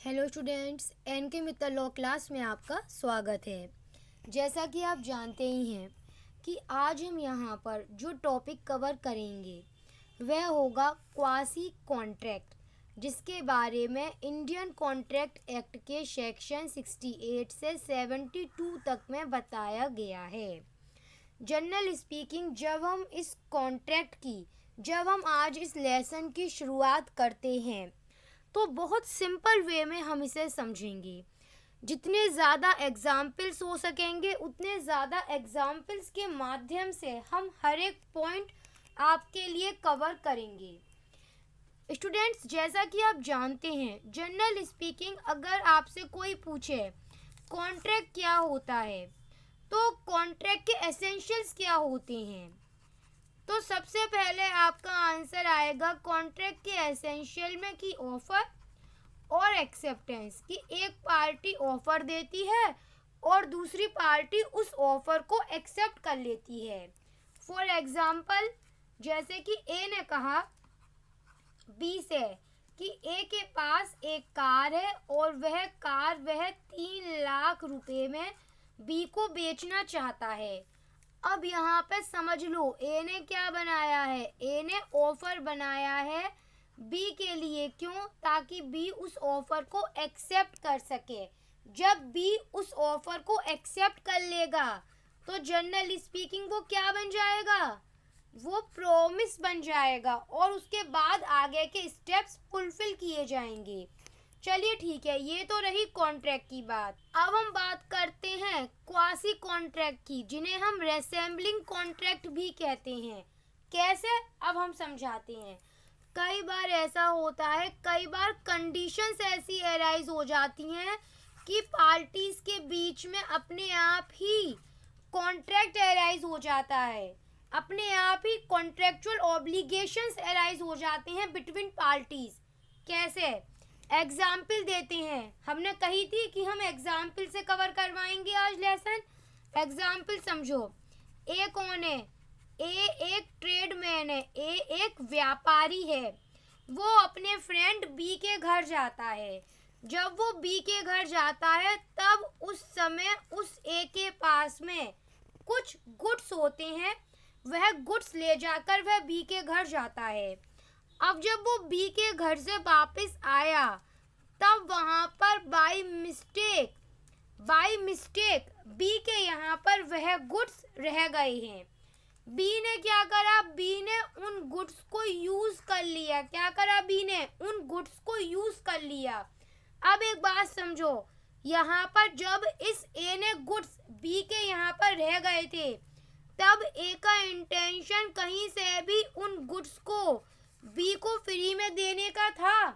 Hello students, N के Mittal law class में आपका स्वागत है। जैसा कि आप जानते ही हैं कि आज हम यहाँ पर जो टॉपिक कवर करेंगे वह होगा क्वासी कॉन्ट्रैक्ट, जिसके बारे में इंडियन कॉन्ट्रैक्ट एक्ट के सेक्शन 68 से 72 तक में बताया गया है। जनरल स्पीकिंग, जब हम आज इस लेसन की शुरुआत करते हैं तो बहुत सिंपल वे में हम इसे समझेंगे। जितने ज़्यादा एग्जाम्पल्स हो सकेंगे उतने ज़्यादा एग्जाम्पल्स के माध्यम से हम हर एक पॉइंट आपके लिए कवर करेंगे। स्टूडेंट्स, जैसा कि आप जानते हैं, जनरल स्पीकिंग अगर आपसे कोई पूछे कॉन्ट्रैक्ट क्या होता है तो कॉन्ट्रैक्ट के एसेंशियल्स क्या होते हैं, तो सबसे पहले आपका आंसर आएगा कॉन्ट्रैक्ट के एसेंशियल में कि ऑफर और एक्सेप्टेंस, कि एक पार्टी ऑफर देती है और दूसरी पार्टी उस ऑफर को एक्सेप्ट कर लेती है। फॉर एग्जाम्पल, जैसे कि ए ने कहा बी से कि ए के पास एक कार है और वह 3 लाख रुपए में बी को बेचना चाहता है। अब यहाँ पे समझ लो, ए ने क्या बनाया है, ए ने ऑफर बनाया है बी के लिए। क्यों? ताकि बी उस ऑफर को एक्सेप्ट कर सके। जब बी उस ऑफर को एक्सेप्ट कर लेगा तो जनरल स्पीकिंग वो क्या बन जाएगा, वो प्रॉमिस बन जाएगा और उसके बाद आगे के स्टेप्स फुलफिल किए जाएंगे। चलिए ठीक है, ये तो रही कॉन्ट्रैक्ट की बात। अब हम बात करते हैं क्वासी कॉन्ट्रैक्ट की, जिन्हें हम रेसेंबलिंग कॉन्ट्रैक्ट भी कहते हैं। कैसे, अब हम समझाते हैं। कई बार ऐसा होता है, कई बार कंडीशंस ऐसी अराइज हो जाती हैं कि पार्टीज के बीच में अपने आप ही कॉन्ट्रैक्ट अराइज हो जाता है, अपने आप ही कॉन्ट्रैक्चुअल ऑब्लिगेशंस अराइज हो जाते हैं बिटवीन पार्टीज। कैसे, एग्जाम्पल देते हैं। हमने कही थी कि हम एग्जाम्पल से कवर करवाएंगे आज लेसन। एग्जाम्पल समझो, ए कौन है, ए एक ट्रेडमैन है, ए एक व्यापारी है। वो अपने फ्रेंड बी के घर जाता है। जब वो बी के घर जाता है तब उस समय उस ए के पास में कुछ गुड्स होते हैं। वह गुड्स ले जाकर वह बी के घर जाता है। अब जब वो बी के घर से वापस आया तब वहाँ पर बाय मिस्टेक बी के यहाँ पर वह गुड्स रह गए हैं। बी ने क्या करा, बी ने उन गुड्स को यूज कर लिया। क्या करा, बी ने उन गुड्स को यूज कर लिया। अब एक बात समझो, यहाँ पर जब इस ए ने गुड्स बी के यहाँ पर रह गए थे तब ए का इंटेंशन कहीं से भी उन गुड्स को बी को फ्री में देने का था।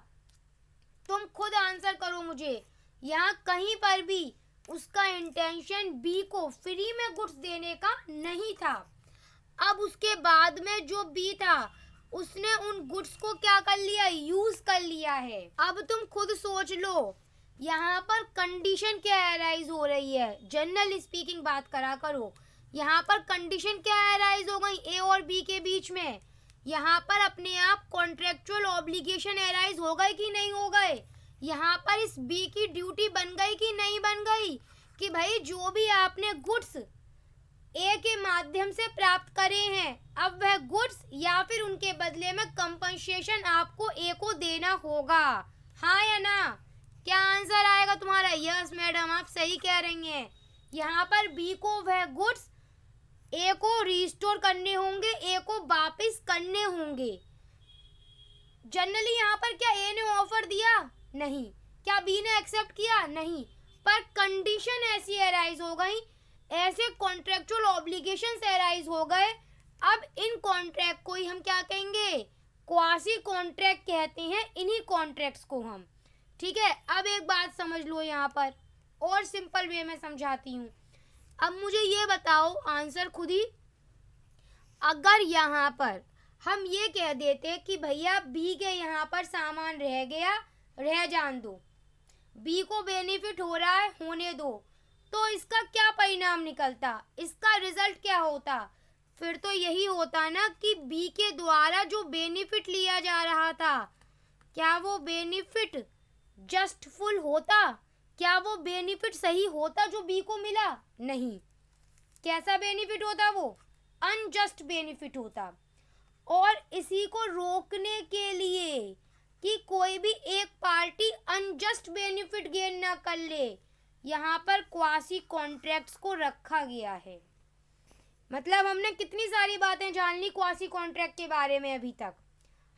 तुम खुद आंसर करो मुझे, यहाँ कहीं पर भी उसका इंटेंशन बी को फ्री में गुड्स देने का नहीं था। अब उसके बाद में जो बी था उसने उन गुड्स को क्या कर लिया, यूज कर लिया है। अब तुम खुद सोच लो, यहाँ पर कंडीशन क्या अराइज हो रही है। जनरल स्पीकिंग बात करा करो। यहाँ पर कंडीशन क्या अराइज हो गई ए और बी के बीच में। यहाँ पर अपने आप कॉन्ट्रेक्चुअल ऑब्लिगेशन अराइज हो गए कि नहीं हो गए। यहाँ पर इस बी की ड्यूटी बन गई कि नहीं बन गई, कि भाई जो भी आपने गुड्स ए के माध्यम से प्राप्त करे हैं, अब वह गुड्स या फिर उनके बदले में कंपनसेशन आपको ए को देना होगा। हाँ या ना? क्या आंसर आएगा तुम्हारा? यस मैडम, आप सही कह रही हैं। यहाँ पर बी को वह गुड्स ए को रिस्टोर करने होंगे, ए को वापस करने होंगे। जनरली यहाँ पर क्या ए ने ऑफर दिया? नहीं। क्या बी ने एक्सेप्ट किया? नहीं। पर कंडीशन ऐसी अराइज हो गई, ऐसे कॉन्ट्रेक्चुअल ऑब्लिगेशंस अराइज हो गए। अब इन कॉन्ट्रैक्ट को ही हम क्या कहेंगे, क्वासी कॉन्ट्रैक्ट कहते हैं इन्हीं कॉन्ट्रैक्ट्स को हम। ठीक है, अब एक बात समझ लो, यहाँ पर और सिंपल वे में समझाती हूँ। अब मुझे ये बताओ, आंसर खुद ही, अगर यहाँ पर हम ये कह देते कि भैया बी के यहाँ पर सामान रह गया, रह जान दो, बी को बेनिफिट हो रहा है, होने दो, तो इसका क्या परिणाम निकलता, इसका रिजल्ट क्या होता? फिर तो यही होता ना कि बी के द्वारा जो बेनिफिट लिया जा रहा था, क्या वो बेनिफिट जस्टफुल होता, क्या वो बेनिफिट सही होता जो बी को मिला? नहीं। कैसा बेनिफिट होता वो? अनजस्ट बेनिफिट होता। और इसी को रोकने के लिए कि कोई भी एक पार्टी अनजस्ट बेनिफिट गेन ना कर ले, यहाँ पर क्वासी कॉन्ट्रैक्ट्स को रखा गया है। मतलब हमने कितनी सारी बातें जान ली क्वासी कॉन्ट्रैक्ट के बारे में अभी तक।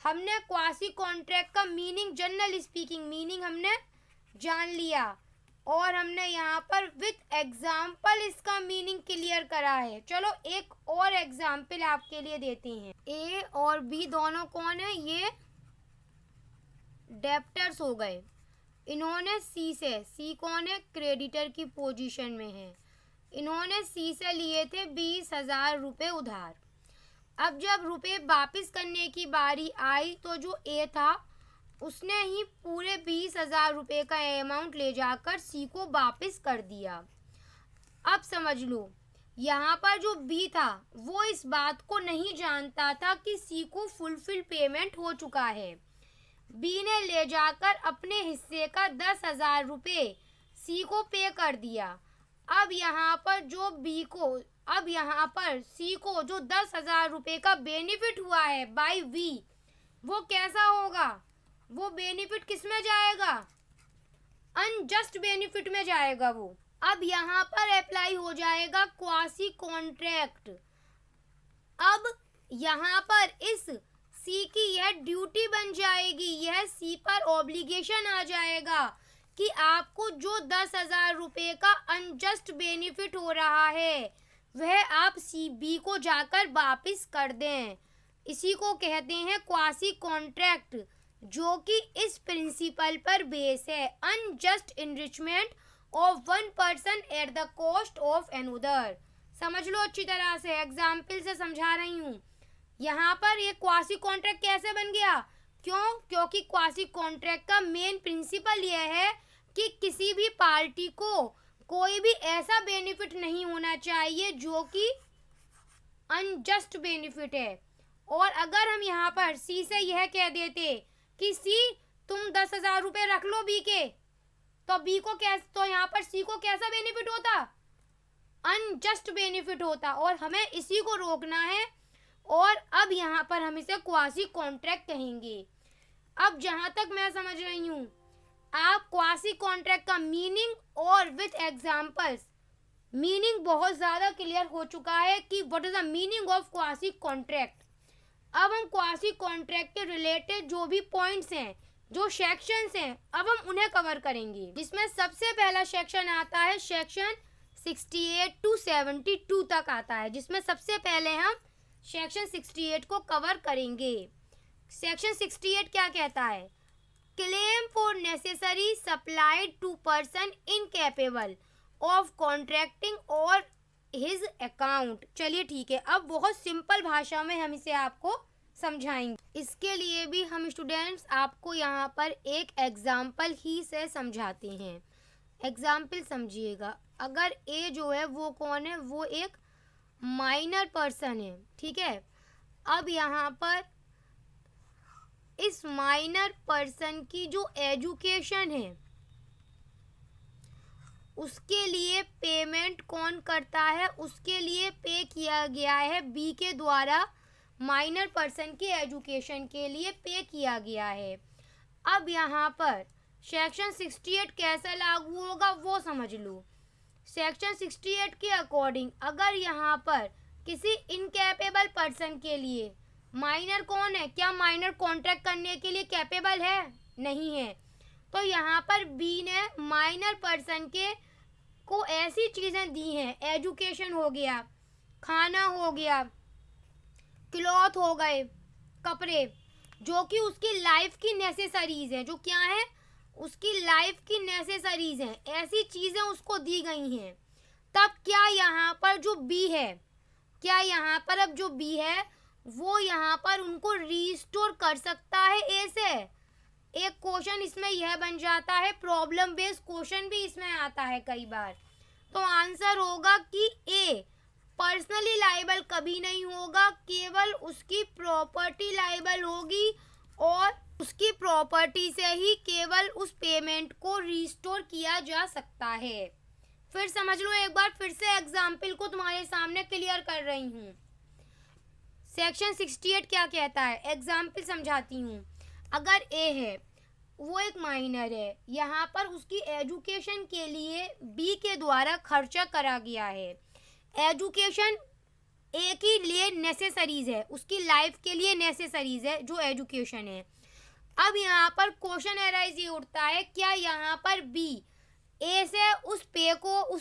हमने क्वासी कॉन्ट्रैक्ट का मीनिंग, जनरल स्पीकिंग मीनिंग हमने जान लिया, और हमने यहाँ पर विथ एग्जाम्पल इसका मीनिंग क्लियर करा है। चलो एक और एग्जाम्पल आपके लिए देते हैं। ए और बी दोनों कौन है? ये डेप्टर्स हो गए। इन्होंने सी से, सी कौन है? क्रेडिटर की पोजीशन में है। इन्होंने सी से लिए थे 20,000 रुपये उधार। अब जब रुपए वापस करने की बारी आई तो जो ए था उसने ही पूरे 20,000 रुपये का अमाउंट ले जाकर सी को वापस कर दिया। अब समझ लो, यहाँ पर जो बी था वो इस बात को नहीं जानता था कि सी को फुलफिल पेमेंट हो चुका है। बी ने ले जाकर अपने हिस्से का 10,000 रुपये सी को पे कर दिया। अब यहाँ पर सी को जो 10,000 रुपये का बेनिफिट हुआ है बाय वी, वो कैसा होगा? वो बेनिफिट किस में जाएगा? अनजस्ट बेनिफिट में जाएगा वो। अब यहाँ पर अप्लाई हो जाएगा क्वासी कॉन्ट्रैक्ट। अब यहाँ पर इस सी की यह ड्यूटी बन जाएगी, यह सी पर ऑब्लिगेशन आ जाएगा कि आपको जो 10,000 रुपये का अनजस्ट बेनिफिट हो रहा है वह आप सी बी को जाकर वापस कर दें। इसी को कहते हैं क्वासी कॉन्ट्रैक्ट, जो कि इस प्रिंसिपल पर बेस है, unjust enrichment of one person at the cost of another. समझ लो अच्छी तरह से, एग्जाम्पल से समझा रही हूँ। यहाँ पर ये क्वासी कॉन्ट्रैक्ट कैसे बन गया? क्योंकि क्वासी कॉन्ट्रैक्ट का मेन प्रिंसिपल यह है कि किसी भी पार्टी को कोई भी ऐसा बेनिफिट नहीं होना चाहिए जो कि अनजस्ट बेनिफिट है। और अगर हम यहाँ पर सी से यह कह देते कि सी तुम 10,000 रुपये रख लो बी के, तो यहाँ पर सी को कैसा बेनिफिट होता? अनजस्ट बेनिफिट होता। और हमें इसी को रोकना है, और अब यहाँ पर हम इसे क्वासी कॉन्ट्रैक्ट कहेंगे। अब जहाँ तक मैं समझ रही हूँ, आप क्वासी कॉन्ट्रैक्ट का मीनिंग और विथ एग्जाम्पल्स मीनिंग बहुत ज़्यादा क्लियर हो चुका है कि what is the meaning of quasi contract. अब हम क्वासी कॉन्ट्रैक्ट के रिलेटेड जो भी पॉइंट्स हैं, जो सेक्शंस हैं, अब हम उन्हें कवर करेंगे, जिसमें सबसे पहला सेक्शन आता है सेक्शन 68 to 72 तक आता है, जिसमें सबसे पहले हम सेक्शन 68 को कवर करेंगे। सेक्शन 68 क्या कहता है? Claim for necessary supplied to person incapable of contracting or his account. चलिए ठीक है, अब बहुत सिंपल भाषा में हम इसे आपको समझाएंगे। इसके लिए भी हम स्टूडेंट्स आपको यहाँ पर एक एग्जाम्पल ही से समझाते हैं। एग्जाम्पल समझिएगा। अगर ए जो है वो कौन है? वो एक माइनर पर्सन है, ठीक है। अब यहाँ पर इस माइनर पर्सन की जो एजुकेशन है उसके लिए पेमेंट कौन करता है? उसके लिए पे किया गया है बी के द्वारा, माइनर पर्सन की एजुकेशन के लिए पे किया गया है। अब यहाँ पर सेक्शन 68 कैसे लागू होगा वो समझ लो। सेक्शन 68 के अकॉर्डिंग अगर यहाँ पर किसी इनकैपेबल पर्सन के लिए, माइनर कौन है? क्या माइनर कॉन्ट्रैक्ट करने के लिए कैपेबल है? नहीं है। तो यहाँ पर बी ने माइनर पर्सन को ऐसी चीज़ें दी हैं, एजुकेशन हो गया, खाना हो गया, क्लॉथ हो गए, कपड़े, जो कि उसकी लाइफ की नेसेसरीज हैं, जो क्या है? उसकी लाइफ की नेसेसरीज हैं, ऐसी चीज़ें उसको दी गई हैं। तब क्या यहाँ पर जो बी है, क्या यहाँ पर अब जो बी है वो यहाँ पर उनको रीस्टोर कर सकता है ए से? एक क्वेश्चन इसमें यह बन जाता है, प्रॉब्लम बेस्ड क्वेश्चन भी इसमें आता है कई बार। तो आंसर होगा कि ए पर्सनली लायबल कभी नहीं होगा, केवल उसकी प्रॉपर्टी लायबल होगी और उसकी प्रॉपर्टी से ही केवल उस पेमेंट को रिस्टोर किया जा सकता है। फिर समझ लो एक बार, फिर से एग्जाम्पल को तुम्हारे सामने क्लियर कर रही हूँ। सेक्शन 68 क्या कहता है, एग्जाम्पल समझाती हूँ। अगर ए है, वो एक माइनर है, यहाँ पर उसकी एजुकेशन के लिए बी के द्वारा खर्चा करा गया है। एजुकेशन ए के लिए नेसेसरीज है, उसकी लाइफ के लिए नेसेसरीज है जो एजुकेशन है। अब यहाँ पर क्वेश्चन अराइज ये उठता है, क्या यहाँ पर बी ए से उस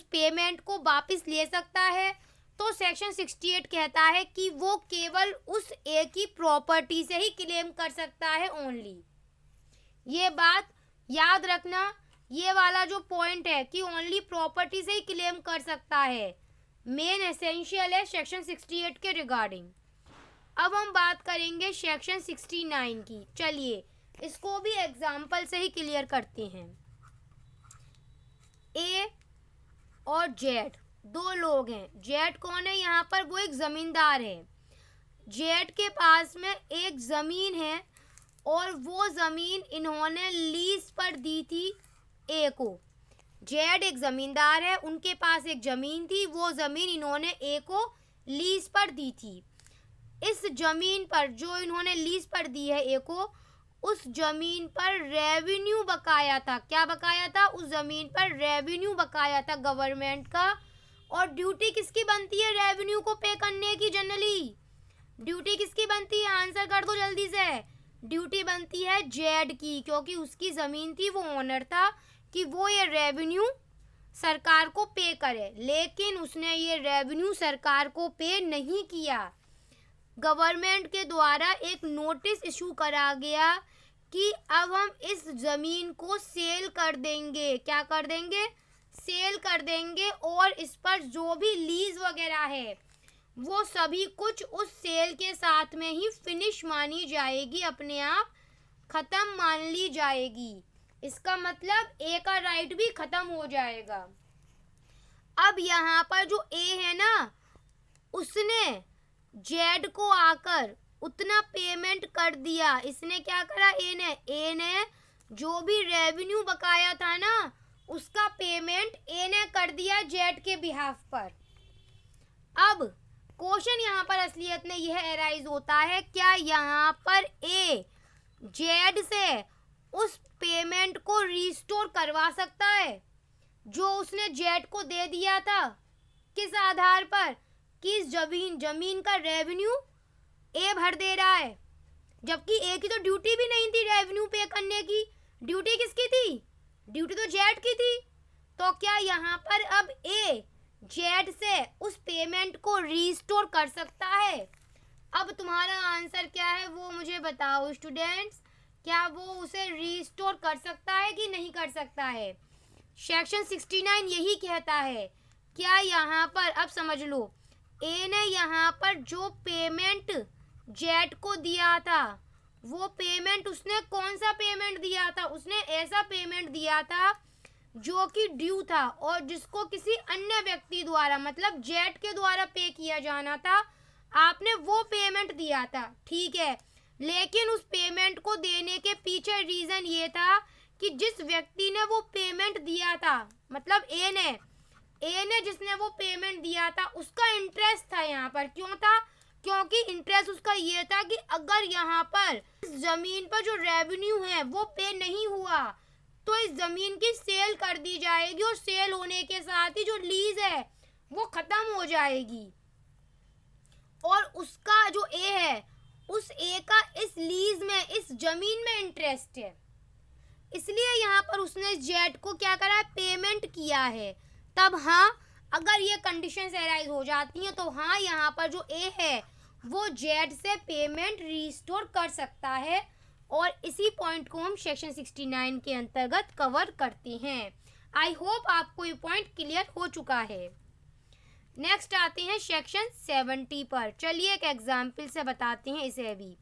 पेमेंट को वापस ले सकता है? तो सेक्शन 68 कहता है कि वो केवल उस ए की प्रॉपर्टी से ही क्लेम कर सकता है ओनली। ये बात याद रखना, ये वाला जो पॉइंट है कि ओनली प्रॉपर्टी से ही क्लेम कर सकता है, मेन एसेंशियल है सेक्शन 68 के रिगार्डिंग। अब हम बात करेंगे सेक्शन 69 की। चलिए इसको भी एग्जाम्पल से ही क्लियर करते हैं। ए और जेड दो लोग हैं। जेड कौन है यहाँ पर? वो एक जमींदार है। जेड के पास में एक जमीन है और वो जमीन इन्होंने लीज पर दी थी ए को। जेड एक जमींदार है, उनके पास एक जमीन थी, वो जमीन इन्होंने ए को लीज पर दी थी। इस जमीन पर जो इन्होंने लीज पर दी है ए को, उस जमीन पर रेवेन्यू बकाया था। क्या बकाया था? उस जमीन पर रेवेन्यू बकाया था गवर्नमेंट का। और ड्यूटी किसकी बनती है रेवेन्यू को पे करने की? जनरली ड्यूटी किसकी बनती है? आंसर कर दो जल्दी से। ड्यूटी बनती है जेड की, क्योंकि उसकी ज़मीन थी, वो ओनर था कि वो ये रेवेन्यू सरकार को पे करे। लेकिन उसने ये रेवेन्यू सरकार को पे नहीं किया। गवर्नमेंट के द्वारा एक नोटिस इशू करा गया कि अब हम इस ज़मीन को सेल कर देंगे। क्या कर देंगे? सेल कर देंगे। और इस पर जो भी लीज वगैरह है वो सभी कुछ उस सेल के साथ में ही फिनिश मानी जाएगी, अपने आप ख़त्म मान ली जाएगी। इसका मतलब ए का राइट भी ख़त्म हो जाएगा। अब यहाँ पर जो ए है ना, उसने जेड को आकर उतना पेमेंट कर दिया। इसने क्या करा? ए ने जो भी रेवेन्यू बकाया था ना, उसका पेमेंट ए ने कर दिया जेड के बिहाफ पर। अब क्वेश्चन यहाँ पर असलियत में यह अराइज होता है, क्या यहाँ पर ए जेड से उस पेमेंट को रिस्टोर करवा सकता है जो उसने जेड को दे दिया था? किस आधार पर? कि इस जमीन का रेवेन्यू ए भर दे रहा है, जबकि ए की तो ड्यूटी भी नहीं थी रेवेन्यू पे करने की। ड्यूटी किसकी थी? ड्यूटी तो जेड की थी। तो क्या यहाँ पर अब ए जेड से उस पेमेंट को रिस्टोर कर सकता है? अब तुम्हारा आंसर क्या है वो मुझे बताओ स्टूडेंट्स। क्या वो उसे रिस्टोर कर सकता है कि नहीं कर सकता है? सेक्शन 69 यही कहता है। क्या यहाँ पर, अब समझ लो, ए ने यहाँ पर जो पेमेंट जेड को दिया था, वो पेमेंट उसने कौन सा पेमेंट दिया था? उसने ऐसा पेमेंट दिया था जो कि ड्यू था और जिसको किसी अन्य व्यक्ति द्वारा, मतलब जेड के द्वारा पे किया जाना था। आपने वो पेमेंट दिया था, ठीक है। लेकिन उस पेमेंट को देने के पीछे रीज़न ये था कि जिस व्यक्ति ने वो पेमेंट दिया था, मतलब ए ने जिसने वो पेमेंट दिया था, उसका इंटरेस्ट था यहाँ पर। क्यों था? क्योंकि इंटरेस्ट उसका ये था कि अगर यहाँ पर इस ज़मीन पर जो रेवेन्यू है वो पे नहीं हुआ तो इस ज़मीन की सेल कर दी जाएगी और सेल होने के साथ ही जो लीज है वो ख़त्म हो जाएगी। और उसका जो ए है, उस ए का इस लीज में, इस ज़मीन में इंटरेस्ट है, इसलिए यहाँ पर उसने जेड को क्या करा है? पेमेंट किया है। तब हाँ, अगर ये कंडीशंस अराइज हो जाती हैं तो हाँ, यहाँ पर जो ए है वो जेड से पेमेंट रिस्टोर कर सकता है। और इसी पॉइंट को हम सेक्शन 69 के अंतर्गत कवर करते हैं। आई होप आपको ये पॉइंट क्लियर हो चुका है। नेक्स्ट आते हैं सेक्शन 70 पर। चलिए एक एग्जाम्पल से बताते हैं इसे भी।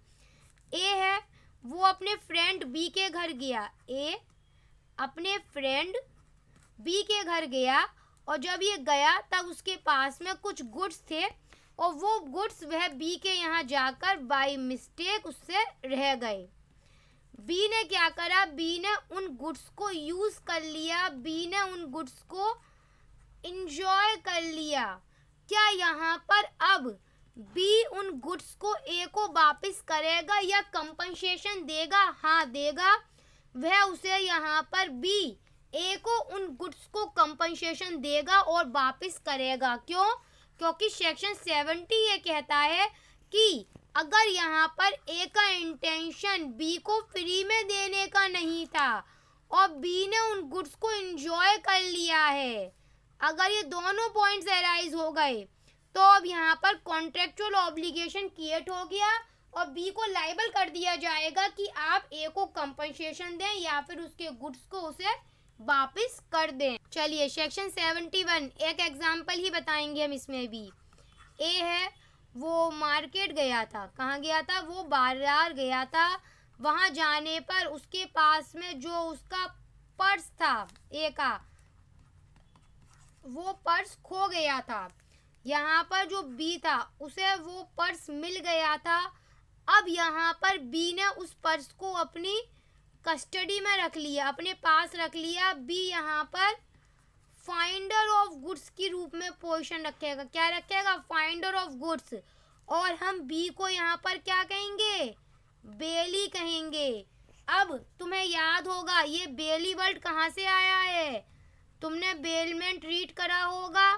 ए है, वो अपने फ्रेंड बी के घर गया। ए अपने फ्रेंड बी के घर गया और जब ये गया तब उसके पास में कुछ गुड्स थे और वो गुड्स वह बी के यहाँ जाकर बाय मिस्टेक उससे रह गए। बी ने क्या करा, बी ने उन गुड्स को यूज कर लिया, बी ने उन गुड्स को इंजॉय कर लिया। क्या यहाँ पर अब बी उन गुड्स को ए को वापस करेगा या कंपनसेशन देगा? हाँ देगा। वह उसे यहाँ पर बी ए को उन गुड्स को कंपनसेशन देगा और वापस करेगा। क्यों? क्योंकि सेक्शन 70 ये कहता है कि अगर यहाँ पर ए का इंटेंशन बी को फ्री में देने का नहीं था और बी ने उन गुड्स को एंजॉय कर लिया है, अगर ये दोनों पॉइंट्स एराइज हो गए तो अब यहाँ पर कॉन्ट्रेक्चुअल ऑब्लिगेशन क्रिएट हो गया और बी को लायबल कर दिया जाएगा कि आप ए को कंपनसेशन दें या फिर उसके गुड्स को उसे वापस कर दें। चलिए सेक्शन 71 एक एग्जांपल ही बताएंगे हम इसमें भी। ए है, वो मार्केट गया था। कहाँ गया था? वो बाजार गया था। वहाँ जाने पर उसके पास में जो उसका पर्स था ए का, वो पर्स खो गया था। यहाँ पर जो बी था उसे वो पर्स मिल गया था। अब यहाँ पर बी ने उस पर्स को अपनी कस्टडी में रख लिया, अपने पास रख लिया। बी यहाँ पर फाइंडर ऑफ गुड्स की रूप में पोजीशन रखेगा। क्या रखेगा? Finder of goods. और हम बी को यहाँ पर क्या कहेंगे? बेली कहेंगे। अब तुम्हें याद होगा ये बेली वर्ड कहाँ से आया है? तुमने बेलमेंट रीड करा होगा।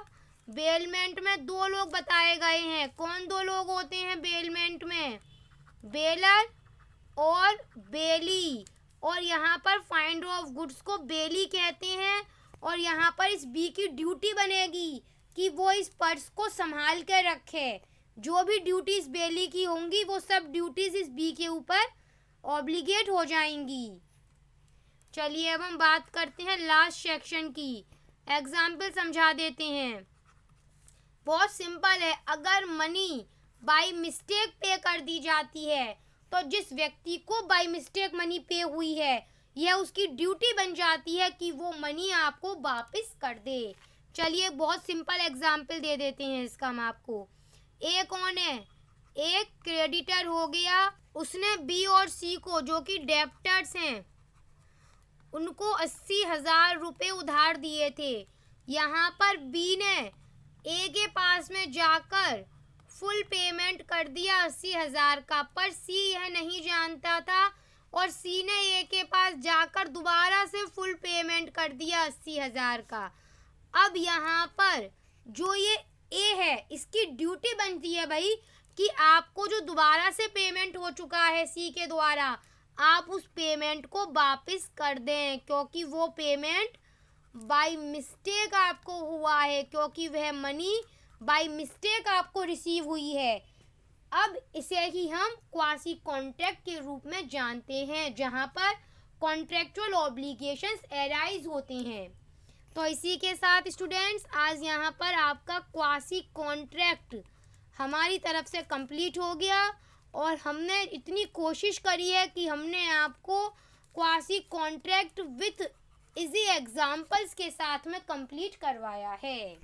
बेलमेंट में दो लोग बताए गए हैं। कौन दो लोग होते हैं बेलमेंट में? बेलर और बेली। और यहाँ पर फाइंडर ऑफ गुड्स को बेली कहते हैं। और यहाँ पर इस बी की ड्यूटी बनेगी कि वो इस पर्स को संभाल कर रखे। जो भी ड्यूटीज बेली की होंगी वो सब ड्यूटीज इस बी के ऊपर ऑब्लिगेट हो जाएंगी। चलिए अब हम बात करते हैं लास्ट सेक्शन की। एग्जाम्पल समझा देते हैं। बहुत सिंपल है। अगर मनी बाय मिस्टेक पे कर दी जाती है तो जिस व्यक्ति को बाय मिस्टेक मनी पे हुई है यह उसकी ड्यूटी बन जाती है कि वो मनी आपको वापस कर दे। चलिए बहुत सिंपल एग्जाम्पल दे देते हैं इसका हम आपको। ए कौन है? एक क्रेडिटर हो गया। उसने बी और सी को, जो कि डेप्टर्स हैं, उनको 80,000 रुपये उधार दिए थे। यहाँ पर बी ने ए के पास में जाकर फुल पेमेंट कर दिया 80,000 का, पर सी यह नहीं जानता था और सी ने ए के पास जाकर दोबारा से फुल पेमेंट कर दिया 80,000 का। अब यहाँ पर जो ये ए है इसकी ड्यूटी बनती है भाई कि आपको जो दोबारा से पेमेंट हो चुका है सी के द्वारा, आप उस पेमेंट को वापस कर दें, क्योंकि वो पेमेंट बाय मिस्टेक आपको हुआ है, क्योंकि वह मनी बाय मिस्टेक आपको रिसीव हुई है। अब इसे ही हम क्वासी कॉन्ट्रैक्ट के रूप में जानते हैं, जहां पर कॉन्ट्रैक्चुअल ऑब्लिगेशंस एराइज होते हैं। तो इसी के साथ स्टूडेंट्स आज यहाँ पर आपका क्वासी कॉन्ट्रैक्ट हमारी तरफ से कंप्लीट हो गया और हमने इतनी कोशिश करी है कि हमने आपको quasi contract with easy examples के साथ में कंप्लीट करवाया है।